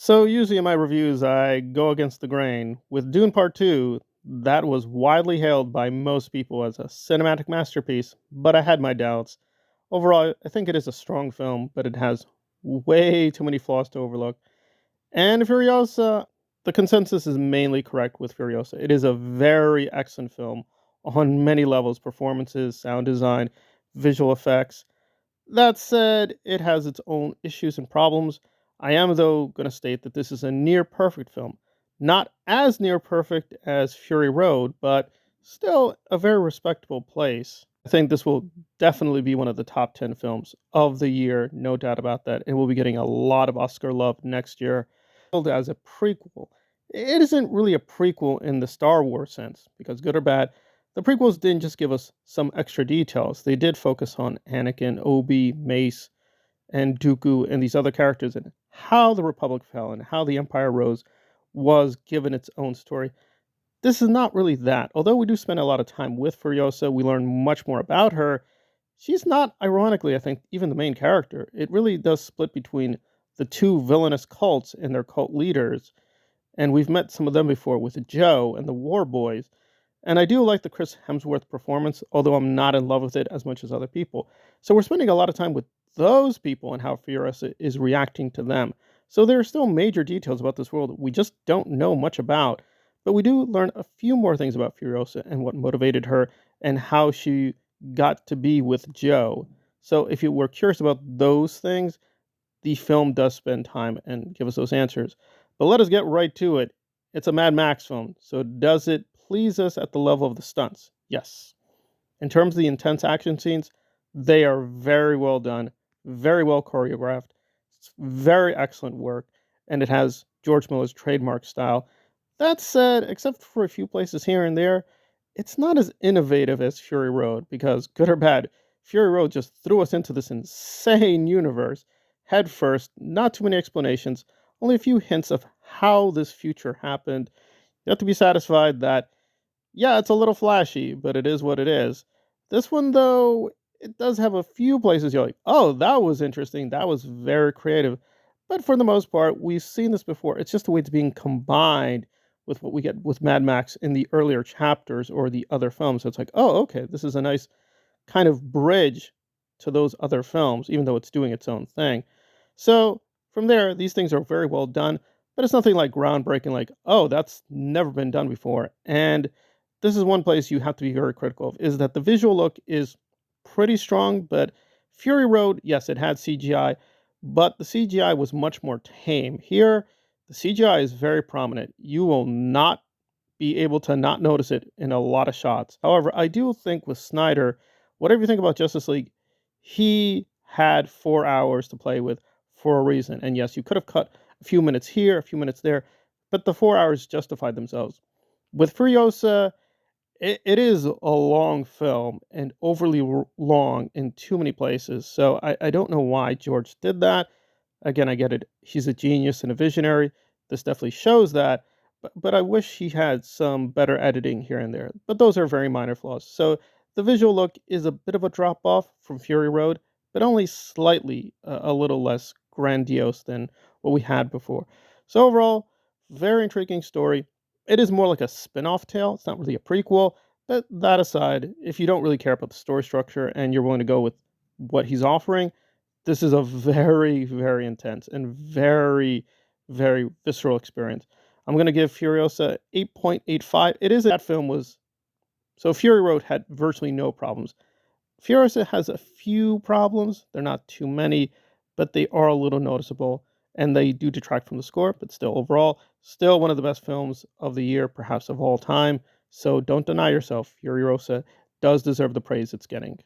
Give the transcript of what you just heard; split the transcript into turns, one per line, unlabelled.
So usually in my reviews, I go against the grain. With Dune Part 2, that was widely hailed by most people as a cinematic masterpiece, but I had my doubts. Overall, I think it is a strong film, but it has way too many flaws to overlook. And Furiosa, the consensus is mainly correct with Furiosa. It is a very excellent film on many levels: performances, sound design, visual effects. That said, it has its own issues and problems. I am, though, going to state that this is a near perfect film. Not as near perfect as Fury Road, but still a very respectable place. I think this will definitely be one of the top 10 films of the year, no doubt about that. It will be getting a lot of Oscar love next year. As a prequel, it isn't really a prequel in the Star Wars sense, because good or bad, the prequels didn't just give us some extra details. They did focus on Anakin, Obi, Mace, and Dooku, and these other characters, and how the Republic fell and how the Empire rose was given its own story. This is not really that. Although we do spend a lot of time with Furiosa, we learn much more about her. She's not, ironically, I think, even the main character. It really does split between the two villainous cults and their cult leaders. And we've met some of them before with Joe and the War Boys. And I do like the Chris Hemsworth performance, although I'm not in love with it as much as other people. So we're spending a lot of time with those people and how Furiosa is reacting to them. So there are still major details about this world we just don't know much about. But we do learn a few more things about Furiosa and what motivated her and how she got to be with Joe. So if you were curious about those things, the film does spend time and give us those answers. But let us get right to it. It's a Mad Max film, so does it please us at the level of the stunts? Yes. In terms of the intense action scenes, they are very well done, very well choreographed. It's very excellent work, and it has George Miller's trademark style. That said, except for a few places here and there, it's not as innovative as Fury Road because, good or bad, Fury Road just threw us into this insane universe head first, not too many explanations, only a few hints of how this future happened. You have to be satisfied that, yeah, it's a little flashy, but it is what it is. This one, though, it does have a few places you're like, oh, that was interesting. That was very creative. But for the most part, we've seen this before. It's just the way it's being combined with what we get with Mad Max in the earlier chapters or the other films. So it's like, oh, okay, this is a nice kind of bridge to those other films, even though it's doing its own thing. So from there, these things are very well done, but it's nothing like groundbreaking, like, oh, that's never been done before. And this is one place you have to be very critical of, is that the visual look is pretty strong, but Fury Road, yes, it had CGI, but the CGI was much more tame. Here, the CGI is very prominent. You will not be able to not notice it in a lot of shots. However, I do think with Snyder, whatever you think about Justice League, he had 4 hours to play with for a reason. And yes, you could have cut a few minutes here, a few minutes there, but the 4 hours justified themselves. With Furiosa, it is a long film and overly long in too many places. So I don't know why George did that. Again, I get it. He's a genius and a visionary. This definitely shows that. But I wish he had some better editing here and there. But those are very minor flaws. So the visual look is a bit of a drop off from Fury Road, but only slightly a little less grandiose than what we had before. So overall, very intriguing story. It is more like a spin-off tale. It's not really a prequel. But that aside, if you don't really care about the story structure and you're willing to go with what he's offering, this is a very, very intense and very, very visceral experience. I'm going to give Furiosa 8.85. It is that film was so Fury Road had virtually no problems. Furiosa has a few problems. They're not too many, but they are a little noticeable and they do detract from the score, but still overall, still one of the best films of the year, perhaps of all time. So don't deny yourself. Furiosa does deserve the praise it's getting.